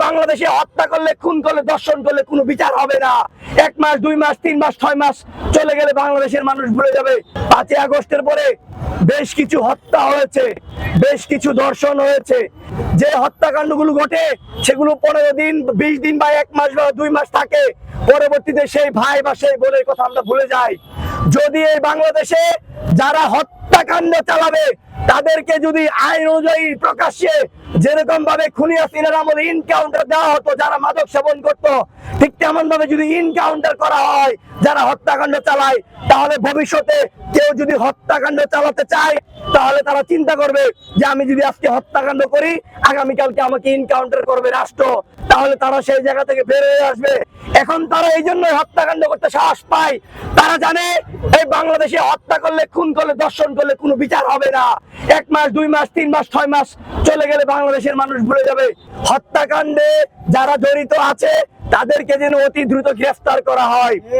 বাংলাদেশে হত্যা করলে, খুন করলে, দর্শন করলে কোনো বিচার হবে না। 1 মাস, 2 মাস, 3 মাস, 6 মাস চলে গেলে বাংলাদেশের মানুষ ভুলে যাবে। 5ই আগস্টের পরে বেশ কিছু হত্যা হয়েছে, বেশ কিছু দর্শন হয়েছে। যে হত্যাকাণ্ডগুলো ঘটে সেগুলো 15 দিন, 20 দিন বা 1 মাস বা 2 মাস থাকে। পরবর্তীতে সেই ভাই বা সেই বোনের কথা আমরা ভুলে যাই। যদি এই বাংলাদেশে যারা হত্যাকাণ্ড চালাবে তাদেরকে যদি আইন অনুযায়ী প্রকাশ্যে যেরকম ভাবে খুনি হাসিনার আমলে ইনকাউন্টার দেওয়া হতো যারা মাদক সেবন করতো, ঠিক তেমন ভাবে যদি ইনকাউন্টার করা হয় যারা হত্যাকাণ্ড চালায়, তাহলে ভবিষ্যতে কেউ যদি হত্যাকাণ্ড চালাতে চায় তাহলে তারা চিন্তা করবে যে আমি যদি আজকে হত্যাকাণ্ড করি আগামীকালকে আমাকে ইনকাউন্টার করবে রাষ্ট্র, তাহলে তারা সেই জায়গা থেকে বের হয়ে আসবে। এখন তারা এই জন্য হত্যাকাণ্ড করতে সাহস পায়। তারা জানে এই বাংলাদেশে হত্যা করলে, খুন করলে, দর্শন করলে কোনো বিচার হবে না। 1 মাস, 2 মাস, 3 মাস, 6 মাস চলে গেলে বাংলাদেশের মানুষ ভুলে যাবে। হত্যাকাণ্ডে যারা জড়িত আছে তাদেরকে যেন অতি দ্রুত গ্রেফতার করা হয়।